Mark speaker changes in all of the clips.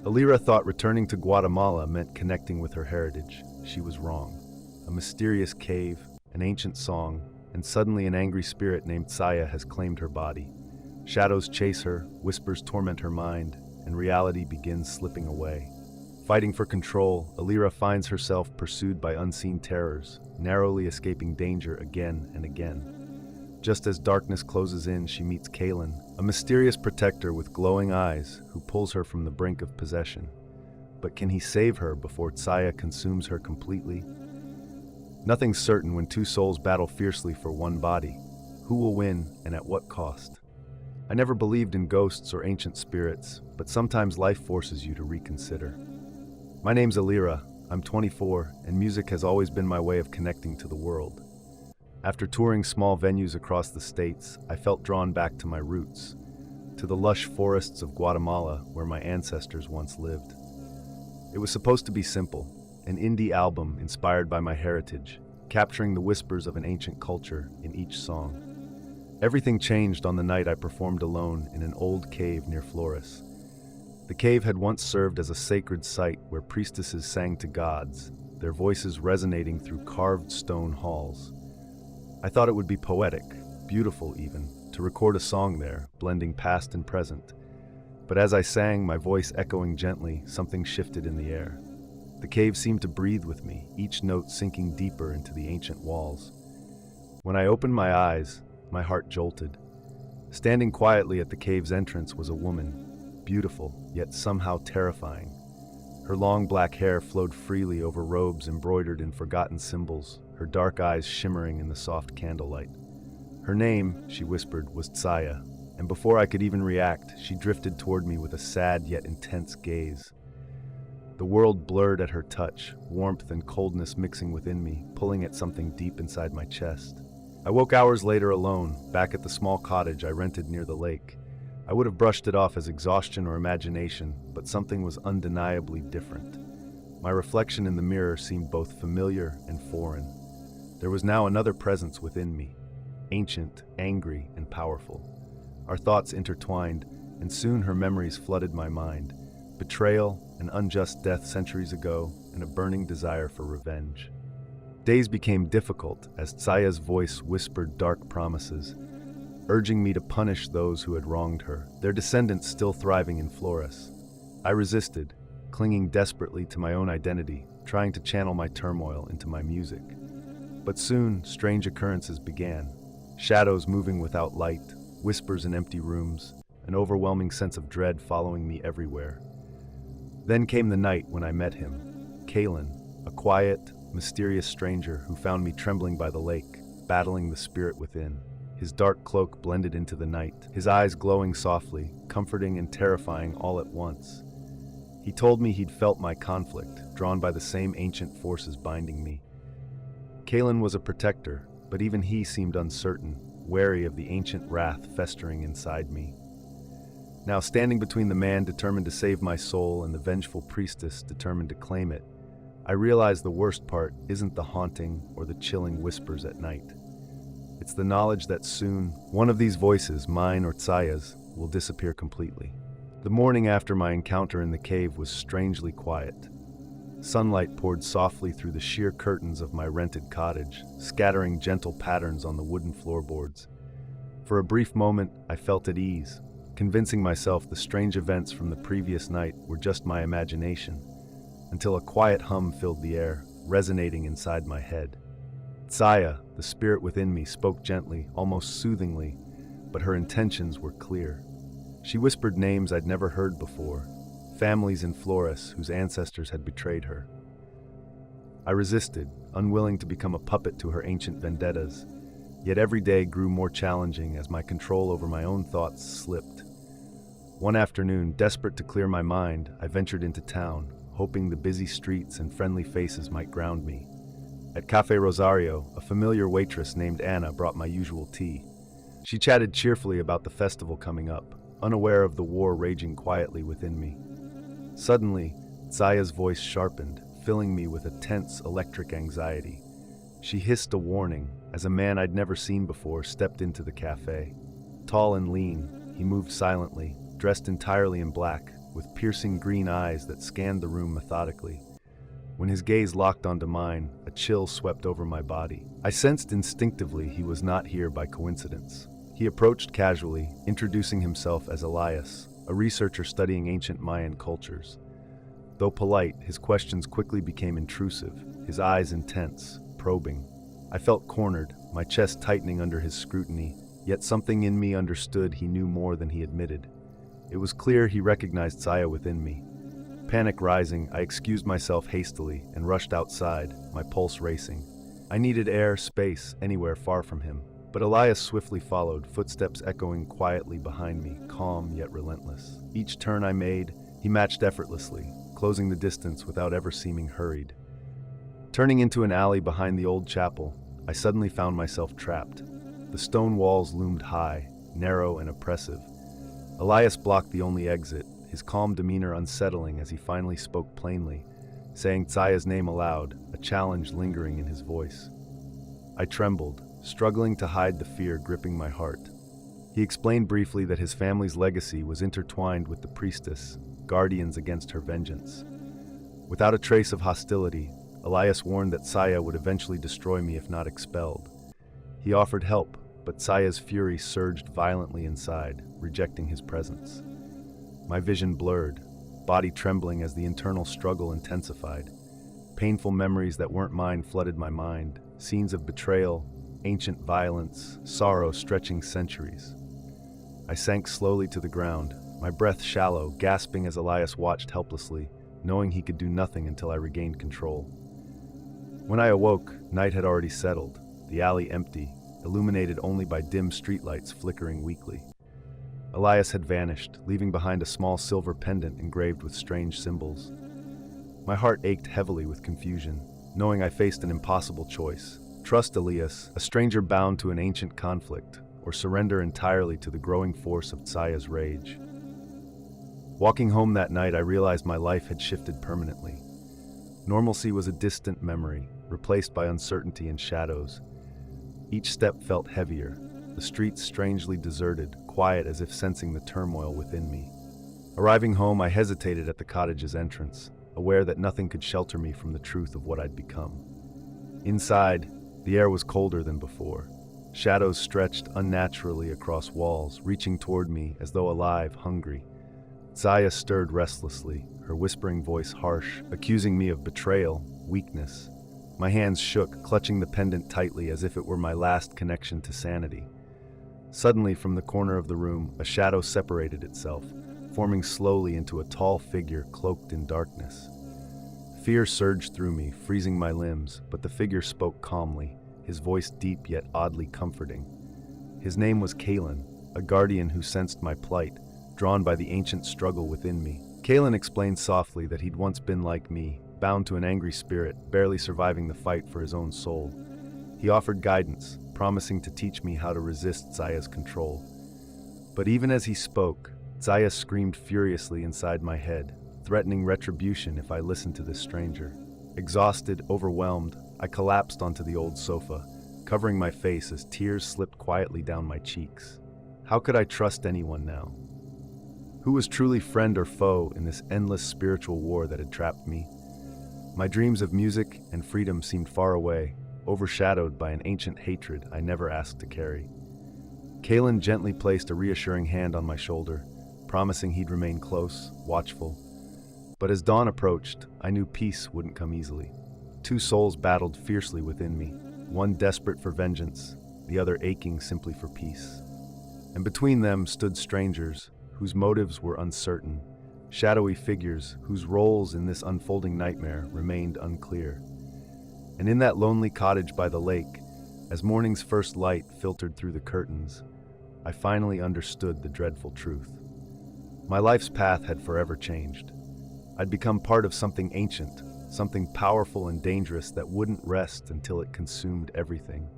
Speaker 1: Alira thought returning to Guatemala meant connecting with her heritage. She was wrong. A mysterious cave, an ancient song, and suddenly an angry spirit named Saya has claimed her body. Shadows chase her, whispers torment her mind, and reality begins slipping away. Fighting for control, Alira finds herself pursued by unseen terrors, narrowly escaping danger again and again. Just as darkness closes in, she meets Kalen, a mysterious protector with glowing eyes who pulls her from the brink of possession. But can he save her before Saya consumes her completely? Nothing's certain when two souls battle fiercely for one body. Who will win and at what cost? I never believed in ghosts or ancient spirits, but sometimes life forces you to reconsider. My name's Alira, I'm 24, and music has always been my way of connecting to the world. After touring small venues across the states, I felt drawn back to my roots, to the lush forests of Guatemala where my ancestors once lived. It was supposed to be simple, an indie album inspired by my heritage, capturing the whispers of an ancient culture in each song. Everything changed on the night I performed alone in an old cave near Flores. The cave had once served as a sacred site where priestesses sang to gods, their voices resonating through carved stone halls. I thought it would be poetic, beautiful even, to record a song there, blending past and present. But as I sang, my voice echoing gently, something shifted in the air. The cave seemed to breathe with me, each note sinking deeper into the ancient walls. When I opened my eyes, my heart jolted. Standing quietly at the cave's entrance was a woman, beautiful, yet somehow terrifying. Her long black hair flowed freely over robes embroidered in forgotten symbols, her dark eyes shimmering in the soft candlelight. Her name, she whispered, was Tsaya, and before I could even react, she drifted toward me with a sad yet intense gaze. The world blurred at her touch, warmth and coldness mixing within me, pulling at something deep inside my chest. I woke hours later alone, back at the small cottage I rented near the lake. I would have brushed it off as exhaustion or imagination, but something was undeniably different. My reflection in the mirror seemed both familiar and foreign. There was now another presence within me, ancient, angry, and powerful. Our thoughts intertwined, and soon her memories flooded my mind. Betrayal, an unjust death centuries ago, and a burning desire for revenge. Days became difficult as Tsaya's voice whispered dark promises, urging me to punish those who had wronged her, their descendants still thriving in Flores. I resisted, clinging desperately to my own identity, trying to channel my turmoil into my music. But soon, strange occurrences began. Shadows moving without light, whispers in empty rooms, an overwhelming sense of dread following me everywhere. Then came the night when I met him, Kalen, a quiet, mysterious stranger who found me trembling by the lake, battling the spirit within. His dark cloak blended into the night, his eyes glowing softly, comforting and terrifying all at once. He told me he'd felt my conflict, drawn by the same ancient forces binding me. Kalen was a protector, but even he seemed uncertain, wary of the ancient wrath festering inside me. Now standing between the man determined to save my soul and the vengeful priestess determined to claim it, I realized the worst part isn't the haunting or the chilling whispers at night. It's the knowledge that soon, one of these voices, mine or Tsaya's, will disappear completely. The morning after my encounter in the cave was strangely quiet. Sunlight poured softly through the sheer curtains of my rented cottage, scattering gentle patterns on the wooden floorboards. For a brief moment, I felt at ease, convincing myself the strange events from the previous night were just my imagination, until a quiet hum filled the air, resonating inside my head. Tsaya, the spirit within me, spoke gently, almost soothingly, but her intentions were clear. She whispered names I'd never heard before, families in Flores whose ancestors had betrayed her. I resisted, unwilling to become a puppet to her ancient vendettas, yet every day grew more challenging as my control over my own thoughts slipped. One afternoon, desperate to clear my mind, I ventured into town, hoping the busy streets and friendly faces might ground me. At Cafe Rosario, a familiar waitress named Anna brought my usual tea. She chatted cheerfully about the festival coming up, unaware of the war raging quietly within me. Suddenly, Tsaya's voice sharpened, filling me with a tense, electric anxiety. She hissed a warning as a man I'd never seen before stepped into the cafe. Tall and lean, he moved silently, dressed entirely in black, with piercing green eyes that scanned the room methodically. When his gaze locked onto mine, a chill swept over my body. I sensed instinctively he was not here by coincidence. He approached casually, introducing himself as Elias, a researcher studying ancient Mayan cultures. Though polite, his questions quickly became intrusive, his eyes intense, probing. I felt cornered, my chest tightening under his scrutiny, yet something in me understood he knew more than he admitted. It was clear he recognized Saya within me. Panic rising, I excused myself hastily and rushed outside, my pulse racing. I needed air, space, anywhere far from him. But Elias swiftly followed, footsteps echoing quietly behind me, calm yet relentless. Each turn I made, he matched effortlessly, closing the distance without ever seeming hurried. Turning into an alley behind the old chapel, I suddenly found myself trapped. The stone walls loomed high, narrow and oppressive. Elias blocked the only exit, his calm demeanor unsettling as he finally spoke plainly, saying Saya's name aloud, a challenge lingering in his voice. I trembled, struggling to hide the fear gripping my heart. He explained briefly that his family's legacy was intertwined with the priestess, guardians against her vengeance. Without a trace of hostility, Elias warned that Saya would eventually destroy me if not expelled. He offered help, but Saya's fury surged violently inside, rejecting his presence. My vision blurred, body trembling as the internal struggle intensified. Painful memories that weren't mine flooded my mind, scenes of betrayal, ancient violence, sorrow stretching centuries. I sank slowly to the ground, my breath shallow, gasping as Elias watched helplessly, knowing he could do nothing until I regained control. When I awoke, night had already settled, the alley empty, illuminated only by dim streetlights flickering weakly. Elias had vanished, leaving behind a small silver pendant engraved with strange symbols. My heart ached heavily with confusion, knowing I faced an impossible choice. Trust Elias, a stranger bound to an ancient conflict, or surrender entirely to the growing force of Saya's rage. Walking home that night, I realized my life had shifted permanently. Normalcy was a distant memory, replaced by uncertainty and shadows. Each step felt heavier, the streets strangely deserted, quiet as if sensing the turmoil within me. Arriving home, I hesitated at the cottage's entrance, aware that nothing could shelter me from the truth of what I'd become. Inside, the air was colder than before. Shadows stretched unnaturally across walls, reaching toward me as though alive, hungry. Saya stirred restlessly, her whispering voice harsh, accusing me of betrayal, weakness. My hands shook, clutching the pendant tightly as if it were my last connection to sanity. Suddenly, from the corner of the room, a shadow separated itself, forming slowly into a tall figure cloaked in darkness. Fear surged through me, freezing my limbs, but the figure spoke calmly, his voice deep yet oddly comforting. His name was Kalen, a guardian who sensed my plight, drawn by the ancient struggle within me. Kalen explained softly that he'd once been like me, bound to an angry spirit, barely surviving the fight for his own soul. He offered guidance, promising to teach me how to resist Saya's control. But even as he spoke, Saya screamed furiously inside my head, threatening retribution if I listened to this stranger. Exhausted, overwhelmed, I collapsed onto the old sofa, covering my face as tears slipped quietly down my cheeks. How could I trust anyone now? Who was truly friend or foe in this endless spiritual war that had trapped me? My dreams of music and freedom seemed far away, overshadowed by an ancient hatred I never asked to carry. Kalen gently placed a reassuring hand on my shoulder, promising he'd remain close, watchful. But as dawn approached, I knew peace wouldn't come easily. Two souls battled fiercely within me, one desperate for vengeance, the other aching simply for peace. And between them stood strangers, whose motives were uncertain, shadowy figures whose roles in this unfolding nightmare remained unclear. And in that lonely cottage by the lake, as morning's first light filtered through the curtains, I finally understood the dreadful truth. My life's path had forever changed. I'd become part of something ancient, something powerful and dangerous that wouldn't rest until it consumed everything,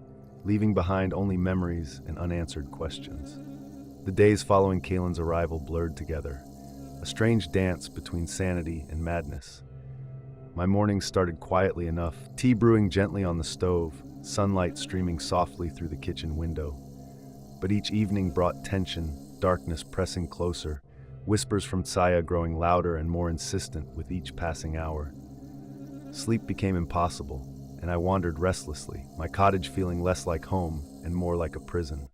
Speaker 1: leaving behind only memories and unanswered questions. The days following Kalen's arrival blurred together, a strange dance between sanity and madness. My mornings started quietly enough, tea brewing gently on the stove, sunlight streaming softly through the kitchen window. But each evening brought tension, darkness pressing closer, whispers from Saya growing louder and more insistent with each passing hour. Sleep became impossible, and I wandered restlessly, my cottage feeling less like home and more like a prison.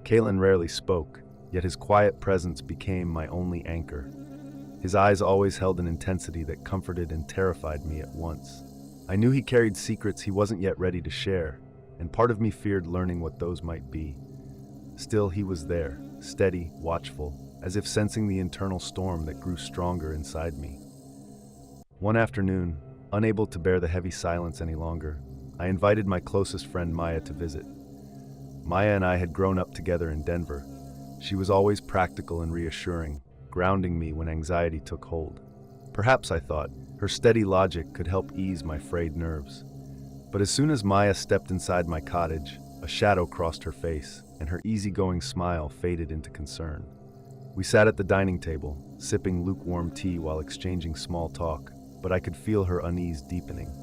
Speaker 1: Kalen rarely spoke, yet his quiet presence became my only anchor. His eyes always held an intensity that comforted and terrified me at once. I knew he carried secrets he wasn't yet ready to share, and part of me feared learning what those might be. Still, he was there, steady, watchful, as if sensing the internal storm that grew stronger inside me. One afternoon, unable to bear the heavy silence any longer, I invited my closest friend Maya to visit. Maya and I had grown up together in Denver. She was always practical and reassuring, grounding me when anxiety took hold. Perhaps, I thought, her steady logic could help ease my frayed nerves. But as soon as Maya stepped inside my cottage, a shadow crossed her face, and her easygoing smile faded into concern. We sat at the dining table, sipping lukewarm tea while exchanging small talk, but I could feel her unease deepening.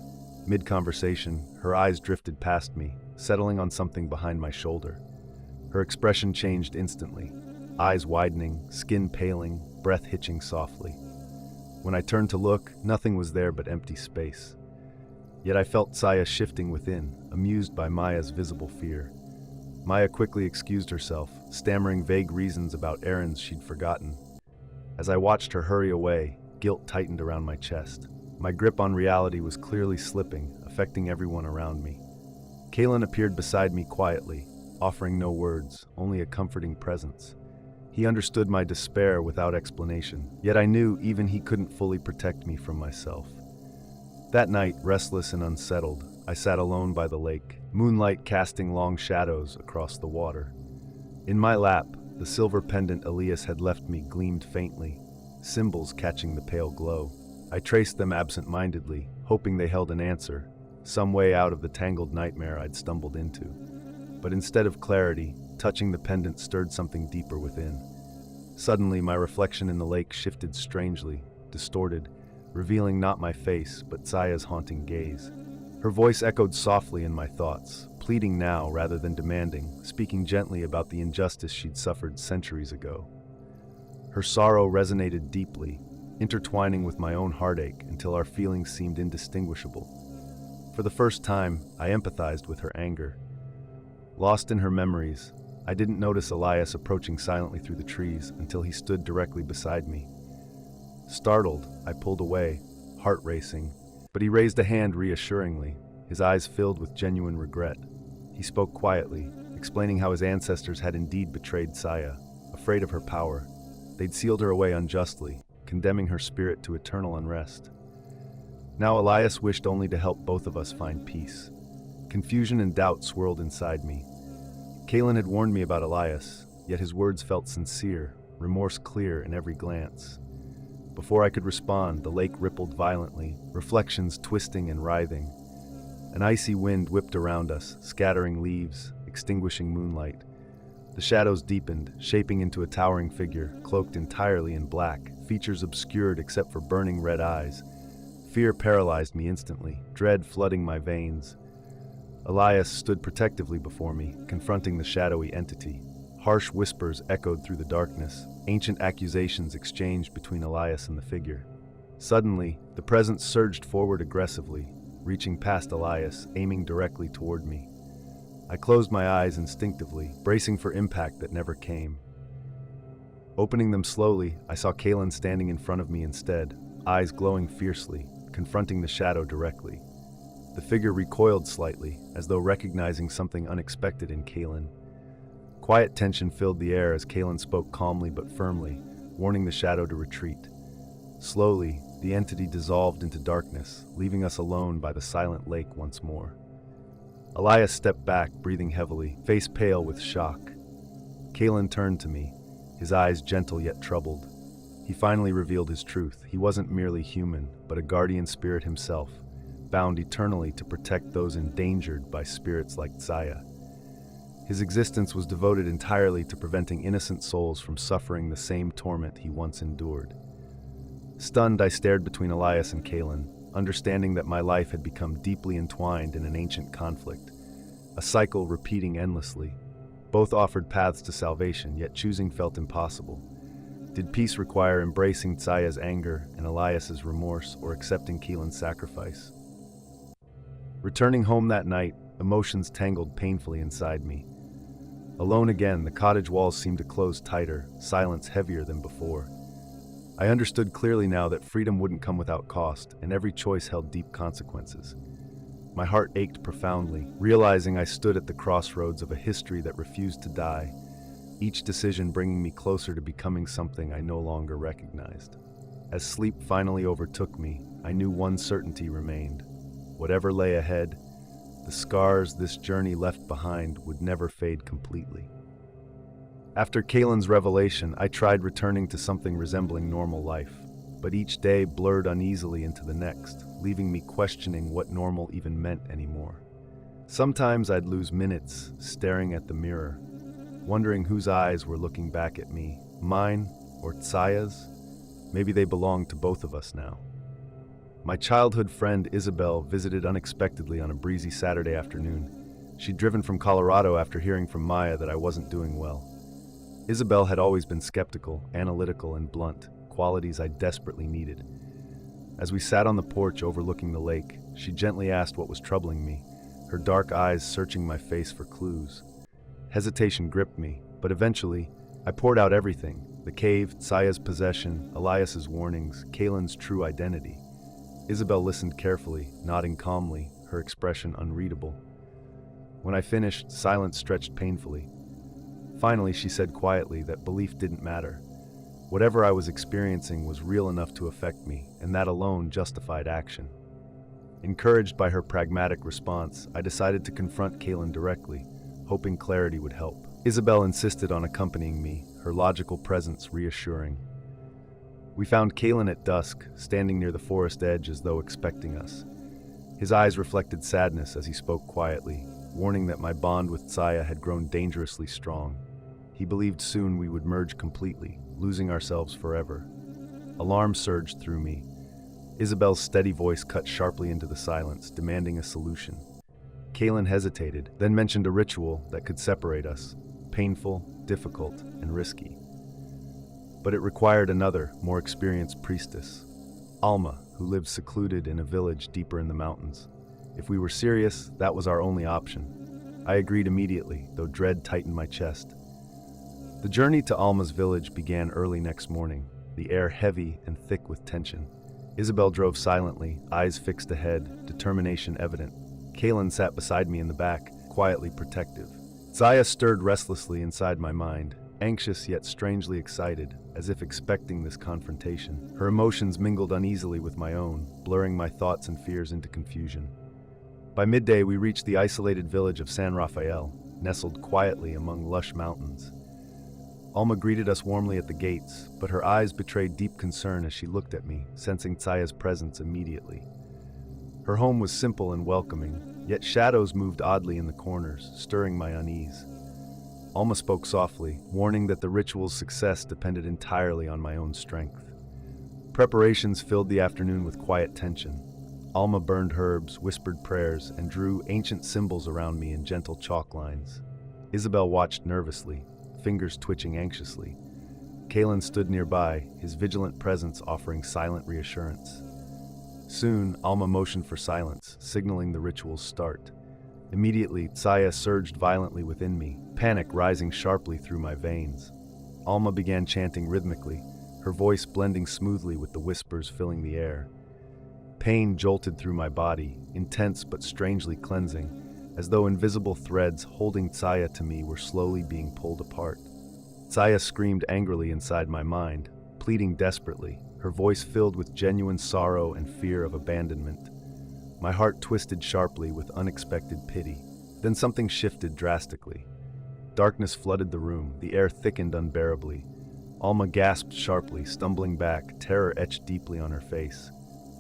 Speaker 1: Mid-conversation, her eyes drifted past me, settling on something behind my shoulder. Her expression changed instantly, eyes widening, skin paling, breath hitching softly. When I turned to look, nothing was there but empty space. Yet I felt Saya shifting within, amused by Maya's visible fear. Maya quickly excused herself, stammering vague reasons about errands she'd forgotten. As I watched her hurry away, guilt tightened around my chest. My grip on reality was clearly slipping, affecting everyone around me. Kalen appeared beside me quietly, offering no words, only a comforting presence. He understood my despair without explanation, yet I knew even he couldn't fully protect me from myself. That night, restless and unsettled, I sat alone by the lake, moonlight casting long shadows across the water. In my lap, the silver pendant Elias had left me gleamed faintly, symbols catching the pale glow. I traced them absent-mindedly, hoping they held an answer, some way out of the tangled nightmare I'd stumbled into. But instead of clarity, touching the pendant stirred something deeper within. Suddenly, my reflection in the lake shifted strangely, distorted, revealing not my face, but Saya's haunting gaze. Her voice echoed softly in my thoughts, pleading now rather than demanding, speaking gently about the injustice she'd suffered centuries ago. Her sorrow resonated deeply, intertwining with my own heartache until our feelings seemed indistinguishable. For the first time, I empathized with her anger. Lost in her memories, I didn't notice Elias approaching silently through the trees until he stood directly beside me. Startled, I pulled away, heart racing, but he raised a hand reassuringly, his eyes filled with genuine regret. He spoke quietly, explaining how his ancestors had indeed betrayed Saya, afraid of her power. They'd sealed her away unjustly, condemning her spirit to eternal unrest. Now Elias wished only to help both of us find peace. Confusion and doubt swirled inside me. Kalen had warned me about Elias, yet his words felt sincere, remorse clear in every glance. Before I could respond, the lake rippled violently, reflections twisting and writhing. An icy wind whipped around us, scattering leaves, extinguishing moonlight. The shadows deepened, shaping into a towering figure, cloaked entirely in black, features obscured except for burning red eyes. Fear paralyzed me instantly, dread flooding my veins. Elias stood protectively before me, confronting the shadowy entity. Harsh whispers echoed through the darkness, ancient accusations exchanged between Elias and the figure. Suddenly, the presence surged forward aggressively, reaching past Elias, aiming directly toward me. I closed my eyes instinctively, bracing for impact that never came. Opening them slowly, I saw Kalen standing in front of me instead, eyes glowing fiercely, confronting the shadow directly. The figure recoiled slightly, as though recognizing something unexpected in Kalen. Quiet tension filled the air as Kalen spoke calmly but firmly, warning the shadow to retreat. Slowly, the entity dissolved into darkness, leaving us alone by the silent lake once more. Elias stepped back, breathing heavily, face pale with shock. Kalen turned to me, his eyes gentle yet troubled. He finally revealed his truth. He wasn't merely human, but a guardian spirit himself, bound eternally to protect those endangered by spirits like Saya. His existence was devoted entirely to preventing innocent souls from suffering the same torment he once endured. Stunned, I stared between Elias and Kalen, understanding that my life had become deeply entwined in an ancient conflict, a cycle repeating endlessly. Both offered paths to salvation, yet choosing felt impossible. Did peace require embracing Tsaya's anger and Elias's remorse, or accepting Keelan's sacrifice? Returning home that night, emotions tangled painfully inside me. Alone again, the cottage walls seemed to close tighter, silence heavier than before. I understood clearly now that freedom wouldn't come without cost, and every choice held deep consequences. My heart ached profoundly, realizing I stood at the crossroads of a history that refused to die, each decision bringing me closer to becoming something I no longer recognized. As sleep finally overtook me, I knew one certainty remained. Whatever lay ahead, the scars this journey left behind would never fade completely. After Kalen's revelation, I tried returning to something resembling normal life, but each day blurred uneasily into the next, leaving me questioning what normal even meant anymore. Sometimes I'd lose minutes staring at the mirror, wondering whose eyes were looking back at me, mine or Tsaya's. Maybe they belonged to both of us now. My childhood friend Isabel visited unexpectedly on a breezy Saturday afternoon. She'd driven from Colorado after hearing from Maya that I wasn't doing well. Isabel had always been skeptical, analytical, and blunt, qualities I desperately needed. As we sat on the porch overlooking the lake, she gently asked what was troubling me, her dark eyes searching my face for clues. Hesitation gripped me, but eventually, I poured out everything: the cave, Tsaya's possession, Elias's warnings, Kalen's true identity. Isabel listened carefully, nodding calmly, her expression unreadable. When I finished, silence stretched painfully. Finally, she said quietly that belief didn't matter. Whatever I was experiencing was real enough to affect me, and that alone justified action. Encouraged by her pragmatic response, I decided to confront Kalen directly, hoping clarity would help. Isabel insisted on accompanying me, her logical presence reassuring. We found Kalen at dusk, standing near the forest edge as though expecting us. His eyes reflected sadness as he spoke quietly, warning that my bond with Tsaya had grown dangerously strong. He believed soon we would merge completely, losing ourselves forever. Alarm surged through me. Isabel's steady voice cut sharply into the silence, demanding a solution. Kalen hesitated, then mentioned a ritual that could separate us, painful, difficult, and risky. But it required another, more experienced priestess, Alma, who lived secluded in a village deeper in the mountains. If we were serious, that was our only option. I agreed immediately, though dread tightened my chest. The journey to Alma's village began early next morning, the air heavy and thick with tension. Isabel drove silently, eyes fixed ahead, determination evident. Kalen sat beside me in the back, quietly protective. Tsaya stirred restlessly inside my mind, anxious yet strangely excited, as if expecting this confrontation. Her emotions mingled uneasily with my own, blurring my thoughts and fears into confusion. By midday, we reached the isolated village of San Rafael, nestled quietly among lush mountains. Alma greeted us warmly at the gates, but her eyes betrayed deep concern as she looked at me, sensing Tsaya's presence immediately. Her home was simple and welcoming, yet shadows moved oddly in the corners, stirring my unease. Alma spoke softly, warning that the ritual's success depended entirely on my own strength. Preparations filled the afternoon with quiet tension. Alma burned herbs, whispered prayers, and drew ancient symbols around me in gentle chalk lines. Isabel watched nervously, fingers twitching anxiously. Kalen stood nearby, his vigilant presence offering silent reassurance. Soon, Alma motioned for silence, signaling the ritual's start. Immediately, Tsaya surged violently within me, panic rising sharply through my veins. Alma began chanting rhythmically, her voice blending smoothly with the whispers filling the air. Pain jolted through my body, intense but strangely cleansing, as though invisible threads holding Tsaya to me were slowly being pulled apart. Tsaya screamed angrily inside my mind, pleading desperately, her voice filled with genuine sorrow and fear of abandonment. My heart twisted sharply with unexpected pity. Then something shifted drastically. Darkness flooded the room, the air thickened unbearably. Alma gasped sharply, stumbling back, terror etched deeply on her face.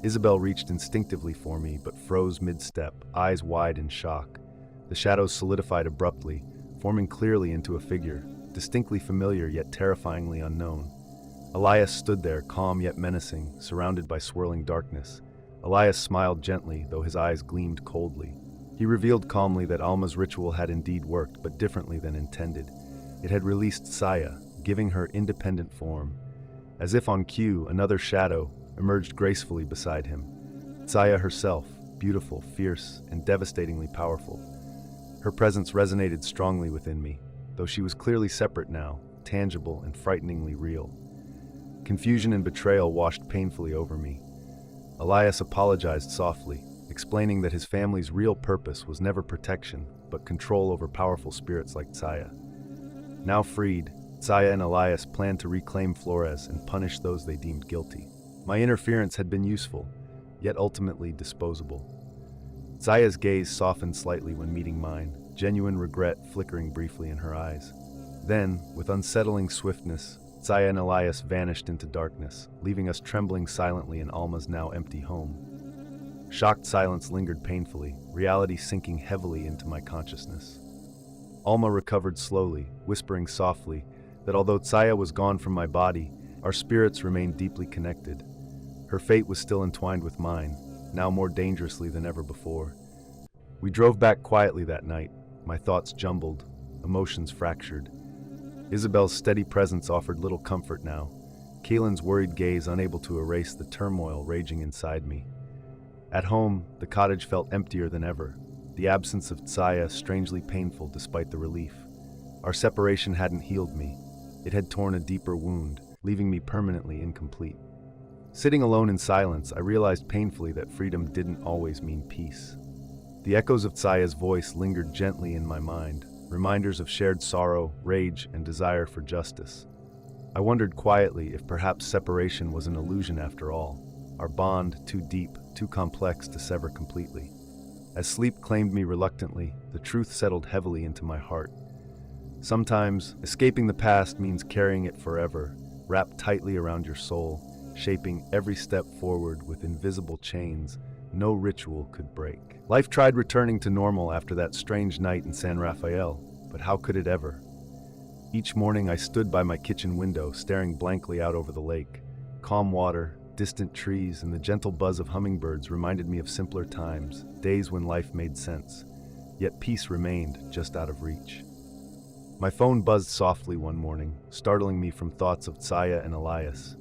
Speaker 1: Isabel reached instinctively for me, but froze mid-step, eyes wide in shock. The shadows solidified abruptly, forming clearly into a figure, distinctly familiar yet terrifyingly unknown. Elias stood there, calm yet menacing, surrounded by swirling darkness. Elias smiled gently, though his eyes gleamed coldly. He revealed calmly that Alma's ritual had indeed worked, but differently than intended. It had released Saya, giving her independent form. As if on cue, another shadow emerged gracefully beside him. Tsaya herself, beautiful, fierce, and devastatingly powerful. Her presence resonated strongly within me, though she was clearly separate now, tangible and frighteningly real. Confusion and betrayal washed painfully over me. Elias apologized softly, explaining that his family's real purpose was never protection, but control over powerful spirits like Tsaya. Now freed, Tsaya and Elias planned to reclaim Flores and punish those they deemed guilty. My interference had been useful, yet ultimately disposable. Tsaya's gaze softened slightly when meeting mine, genuine regret flickering briefly in her eyes. Then, with unsettling swiftness, Tsaya and Elias vanished into darkness, leaving us trembling silently in Alma's now empty home. Shocked silence lingered painfully, reality sinking heavily into my consciousness. Alma recovered slowly, whispering softly that although Tsaya was gone from my body, our spirits remained deeply connected. Her fate was still entwined with mine, now more dangerously than ever before. We drove back quietly that night, my thoughts jumbled, emotions fractured. Isabel's steady presence offered little comfort now, Keelan's worried gaze unable to erase the turmoil raging inside me. At home, the cottage felt emptier than ever, the absence of Tsaya strangely painful despite the relief. Our separation hadn't healed me. It had torn a deeper wound, leaving me permanently incomplete. Sitting alone in silence, I realized painfully that freedom didn't always mean peace. The echoes of Tsaya's voice lingered gently in my mind, reminders of shared sorrow, rage, and desire for justice. I wondered quietly if perhaps separation was an illusion after all, our bond too deep, too complex to sever completely. As sleep claimed me reluctantly, the truth settled heavily into my heart. Sometimes, escaping the past means carrying it forever, wrapped tightly around your soul, shaping every step forward with invisible chains no ritual could break. Life tried returning to normal after that strange night in San Rafael, but how could it ever? Each morning I stood by my kitchen window, staring blankly out over the lake. Calm water, distant trees, and the gentle buzz of hummingbirds reminded me of simpler times, days when life made sense. Yet peace remained just out of reach. My phone buzzed softly one morning, startling me from thoughts of Tsaya and Elias.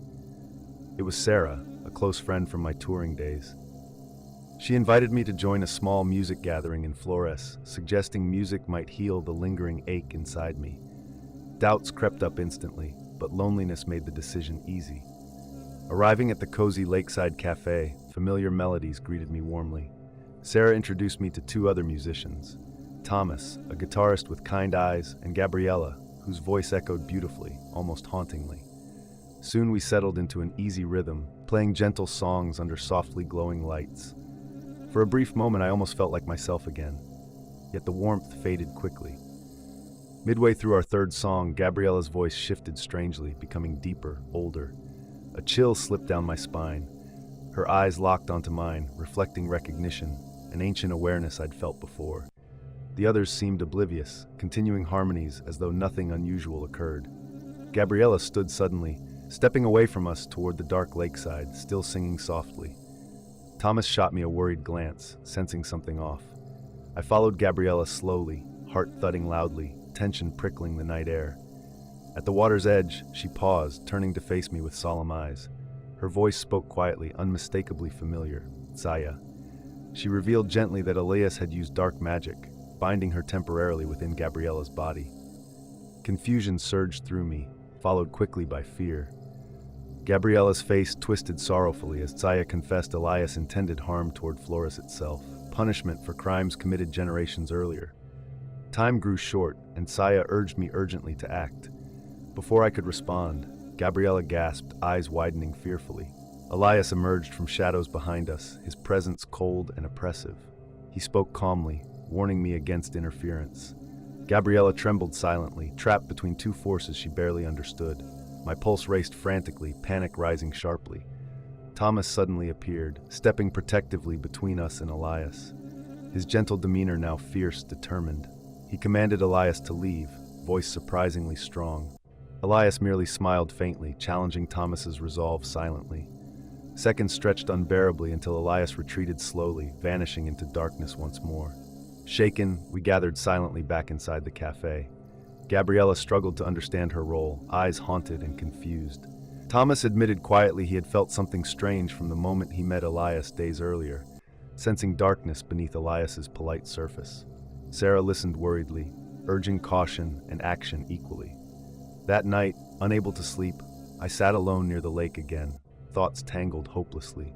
Speaker 1: It was Sarah, a close friend from my touring days. She invited me to join a small music gathering in Flores, suggesting music might heal the lingering ache inside me. Doubts crept up instantly, but loneliness made the decision easy. Arriving at the cozy lakeside cafe, familiar melodies greeted me warmly. Sarah introduced me to two other musicians, Thomas, a guitarist with kind eyes, and Gabriella, whose voice echoed beautifully, almost hauntingly. Soon we settled into an easy rhythm, playing gentle songs under softly glowing lights. For a brief moment I almost felt like myself again, yet the warmth faded quickly. Midway through our third song, Gabriella's voice shifted strangely, becoming deeper, older. A chill slipped down my spine. Her eyes locked onto mine, reflecting recognition, an ancient awareness I'd felt before. The others seemed oblivious, continuing harmonies as though nothing unusual occurred. Gabriella stood suddenly, stepping away from us toward the dark lakeside, still singing softly. Thomas shot me a worried glance, sensing something off. I followed Gabriella slowly, heart thudding loudly, tension prickling the night air. At the water's edge, she paused, turning to face me with solemn eyes. Her voice spoke quietly, unmistakably familiar. Tsaya. She revealed gently that Elias had used dark magic, binding her temporarily within Gabriella's body. Confusion surged through me, followed quickly by fear. Gabriella's face twisted sorrowfully as Tsaya confessed Elias intended harm toward Flores itself, punishment for crimes committed generations earlier. Time grew short, and Tsaya urged me urgently to act. Before I could respond, Gabriella gasped, eyes widening fearfully. Elias emerged from shadows behind us, his presence cold and oppressive. He spoke calmly, warning me against interference. Gabriella trembled silently, trapped between two forces she barely understood. My pulse raced frantically, panic rising sharply. Thomas suddenly appeared, stepping protectively between us and Elias. His gentle demeanor now fierce, determined. He commanded Elias to leave, voice surprisingly strong. Elias merely smiled faintly, challenging Thomas's resolve silently. Seconds stretched unbearably until Elias retreated slowly, vanishing into darkness once more. Shaken, we gathered silently back inside the cafe. Gabriella struggled to understand her role, eyes haunted and confused. Thomas admitted quietly he had felt something strange from the moment he met Elias days earlier, sensing darkness beneath Elias's polite surface. Sarah listened worriedly, urging caution and action equally. That night, unable to sleep, I sat alone near the lake again, thoughts tangled hopelessly.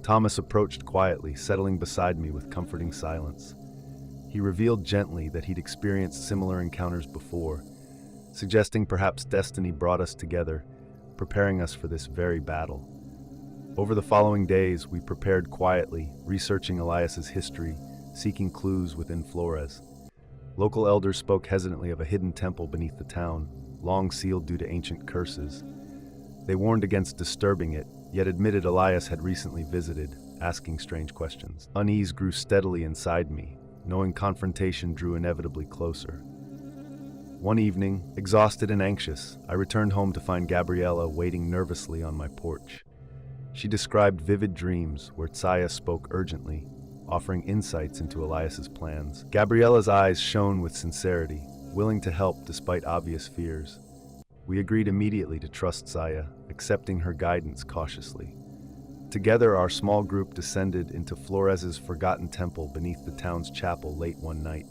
Speaker 1: Thomas approached quietly, settling beside me with comforting silence. He revealed gently that he'd experienced similar encounters before, suggesting perhaps destiny brought us together, preparing us for this very battle. Over the following days, we prepared quietly, researching Elias's history, seeking clues within Flores. Local elders spoke hesitantly of a hidden temple beneath the town, long sealed due to ancient curses. They warned against disturbing it, yet admitted Elias had recently visited, asking strange questions. Unease grew steadily inside me, knowing confrontation drew inevitably closer. One evening, exhausted and anxious, I returned home to find Gabriella waiting nervously on my porch. She described vivid dreams where Tsaya spoke urgently, offering insights into Elias's plans. Gabriella's eyes shone with sincerity, willing to help despite obvious fears. We agreed immediately to trust Tsaya, accepting her guidance cautiously. Together, our small group descended into Flores's forgotten temple beneath the town's chapel late one night.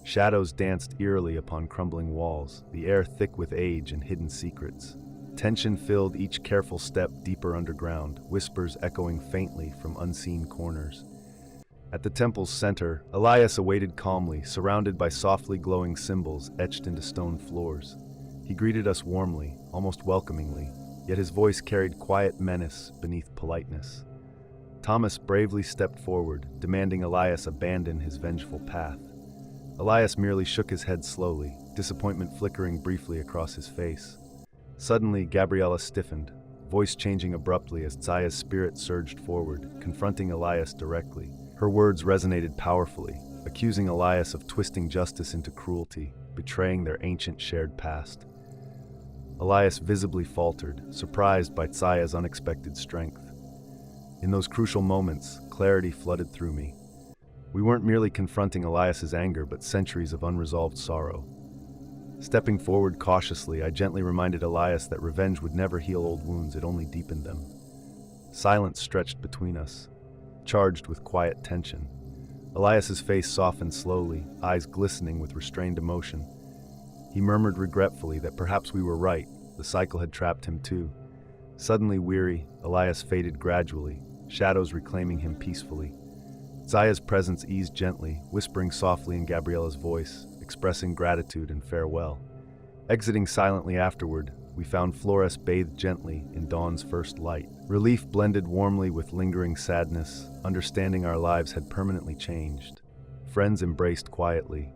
Speaker 1: Shadows danced eerily upon crumbling walls, the air thick with age and hidden secrets. Tension filled each careful step deeper underground, whispers echoing faintly from unseen corners. At the temple's center, Elias awaited calmly, surrounded by softly glowing symbols etched into stone floors. He greeted us warmly, almost welcomingly, yet his voice carried quiet menace beneath politeness. Thomas bravely stepped forward, demanding Elias abandon his vengeful path. Elias merely shook his head slowly, disappointment flickering briefly across his face. Suddenly, Gabriella stiffened, voice changing abruptly as Tsaya's spirit surged forward, confronting Elias directly. Her words resonated powerfully, accusing Elias of twisting justice into cruelty, betraying their ancient shared past. Elias visibly faltered, surprised by Tsaya's unexpected strength. In those crucial moments, clarity flooded through me. We weren't merely confronting Elias's anger, but centuries of unresolved sorrow. Stepping forward cautiously, I gently reminded Elias that revenge would never heal old wounds, it only deepened them. Silence stretched between us, charged with quiet tension. Elias's face softened slowly, eyes glistening with restrained emotion. He murmured regretfully that perhaps we were right, the cycle had trapped him too. Suddenly weary, Elias faded gradually, shadows reclaiming him peacefully. Tsaya's presence eased gently, whispering softly in Gabriella's voice, expressing gratitude and farewell. Exiting silently afterward, we found Flores bathed gently in dawn's first light. Relief blended warmly with lingering sadness, understanding our lives had permanently changed. Friends embraced quietly,